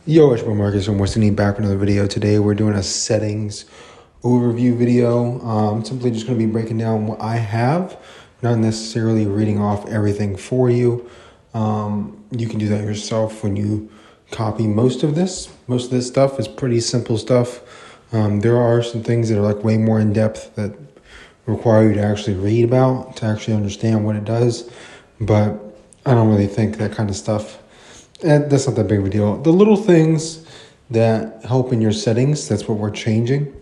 Yo, it's Marcus from Western back with another video. Today we're doing a settings overview video. Simply just going to be breaking down what I have, not necessarily reading off everything for you. You can do that yourself when you copy most of this. Most of this stuff is pretty simple stuff. There are some things that are like way more in depth that require you to actually read about, to actually understand what it does. But I don't really think that kind of stuff, that's not that big of a deal. The little things that help in your settings, that's what we're changing.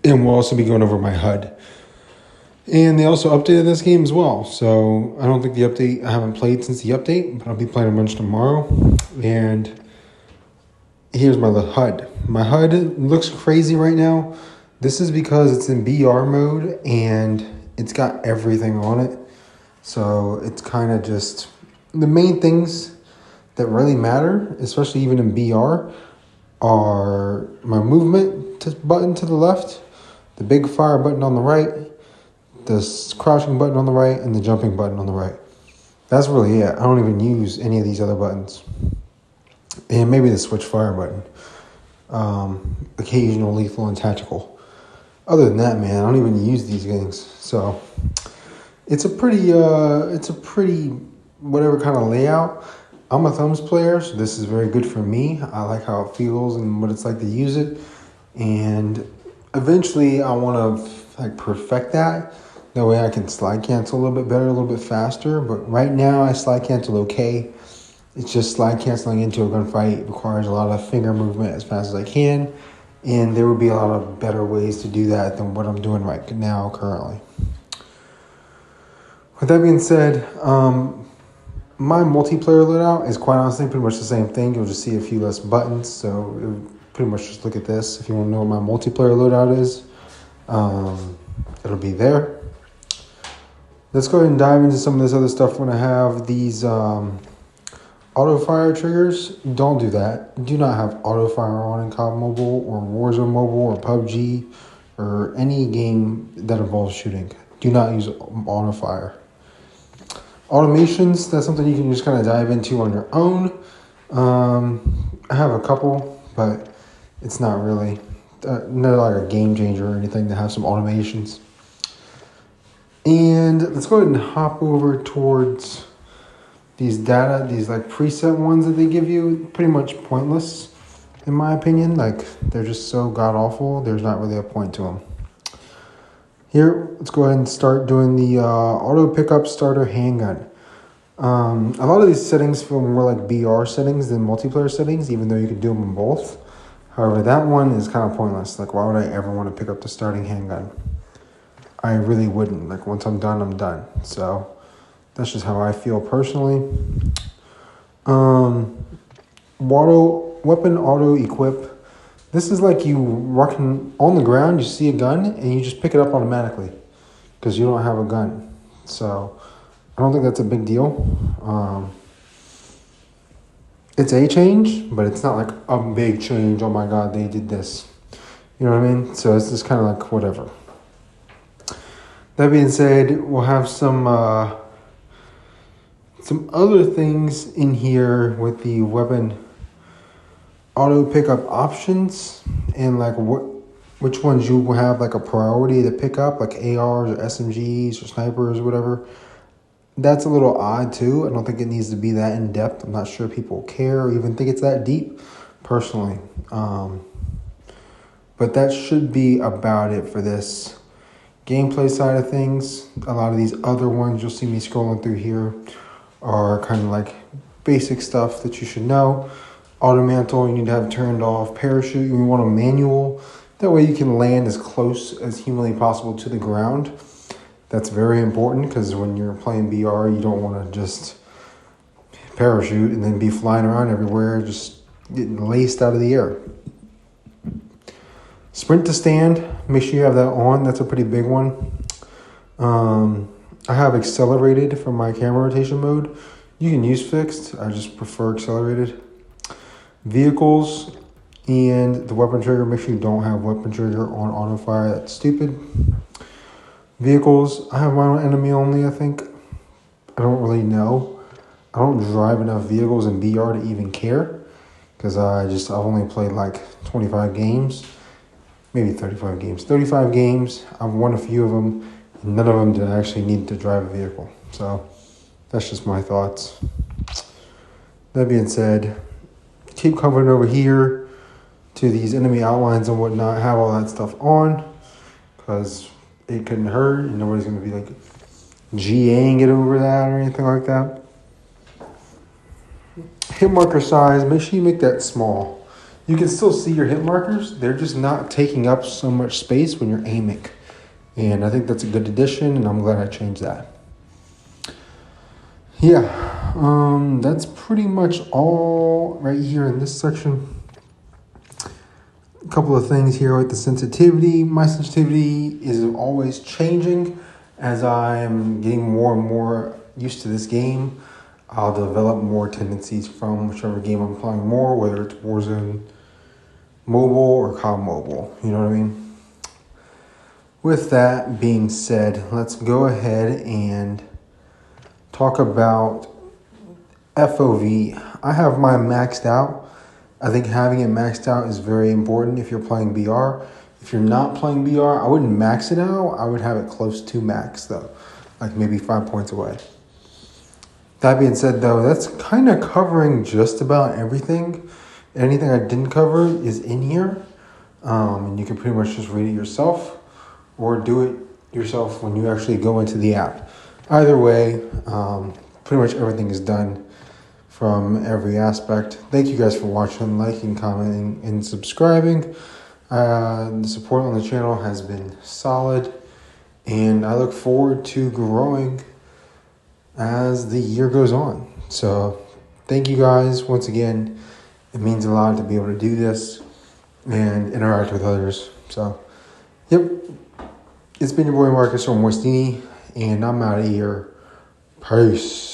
And we'll also be going over my HUD. And they also updated this game as well. So I don't think the update, I haven't played since the update, but I'll be playing a bunch tomorrow. And here's my HUD. My HUD looks crazy right now. This is because it's in BR mode and it's got everything on it. So it's kind of just the main things that really matter, especially even in BR, are my movement button to the left, the big fire button on the right, the crouching button on the right, and the jumping button on the right. That's really it. I don't even use any of these other buttons. And maybe the switch fire button. Occasional lethal and tactical. Other than that, man, I don't even use these things. So it's a pretty whatever kind of layout. I'm a thumbs player, so this is very good for me. I like how it feels and what it's like to use it. And eventually I want to perfect that. That way I can slide cancel a little bit better, a little bit faster. But right now I slide cancel okay. It's just slide canceling into a gunfight requires a lot of finger movement as fast as I can. And there would be a lot of better ways to do that than what I'm doing right now currently. With that being said, my multiplayer loadout is quite honestly pretty much the same thing. You'll just see a few less buttons. So pretty much just look at this. If you want to know what my multiplayer loadout is, it'll be there. Let's go ahead and dive into some of this other stuff. When I have these auto fire triggers, don't do that. Do not have auto fire on in COD Mobile or Warzone Mobile or PUBG or any game that involves shooting. Do not use auto fire. Automations, that's something you can just kind of dive into on your own. I have a couple, but it's not really not like a game changer or anything to have some automations. And let's go ahead and hop over towards these data, these like preset ones that they give you. Pretty much pointless, in my opinion. Like, they're just so god-awful, there's not really a point to them. Here, let's go ahead and start doing the auto pickup starter handgun. A lot of these settings feel more like BR settings than multiplayer settings, even though you can do them in both. However, that one is kind of pointless. Like, why would I ever want to pick up the starting handgun? I really wouldn't. Like, once I'm done, I'm done. So that's just how I feel personally. Weapon auto equip. This is like you walking on the ground, you see a gun, and you just pick it up automatically because you don't have a gun. So I don't think that's a big deal. It's a change, but it's not like a big change. Oh my God, they did this. You know what I mean? So it's just kind of like whatever. That being said, we'll have some other things in here with the weapon auto pickup options and like which ones you will have like a priority to pick up, like ARs or SMGs or snipers or whatever. That's a little odd too. I don't think it needs to be that in depth. I'm not sure people care or even think it's that deep personally. But that should be about it for this gameplay side of things. A lot of these other ones you'll see me scrolling through here are kind of like basic stuff that you should know. Auto mantle, you need to have turned off. Parachute, you want a manual. That way you can land as close as humanly possible to the ground. That's very important because when you're playing BR, you don't want to just parachute and then be flying around everywhere, just getting laced out of the air. Sprint to stand, make sure you have that on. That's a pretty big one. I have accelerated for my camera rotation mode. You can use fixed. I just prefer accelerated. Vehicles and the weapon trigger. Make sure you don't have weapon trigger on auto fire. That's stupid. Vehicles. I have mine on enemy only, I think. I don't really know. I don't drive enough vehicles in BR to even care. because I've only played like 25 games, maybe 35 games. 35 games. I've won a few of them, and none of them did I actually need to drive a vehicle. So that's just my thoughts. That being said, keep covering over here to these enemy outlines and whatnot. Have all that stuff on, because it couldn't hurt, and nobody's going to be like GAing it over that or anything like that. Hit marker size, make sure you make that small. You can still see your hit markers. They're just not taking up so much space when you're aiming. And I think that's a good addition, and I'm glad I changed that. Yeah, that's pretty much all right here in this section. A couple of things here with the sensitivity. My sensitivity is always changing as I am getting more and more used to this game. I'll develop more tendencies from whichever game I'm playing more, whether it's Warzone mobile or COD mobile. You know what I mean? With that being said, let's go ahead and talk about FOV. I have mine maxed out. I think having it maxed out is very important if you're playing BR. If you're not playing BR, I wouldn't max it out. I would have it close to max though, like maybe 5 points away. That being said though, that's kind of covering just about everything. Anything I didn't cover is in here. And you can pretty much just read it yourself or do it yourself when you actually go into the app. Either way, pretty much everything is done from every aspect. Thank you guys for watching, liking, commenting, and subscribing. The support on the channel has been solid, and I look forward to growing as the year goes on. So thank you guys once again. It means a lot to be able to do this and interact with others. So, yep. It's been your boy Marcus from Westini, and I'm out of here. Peace.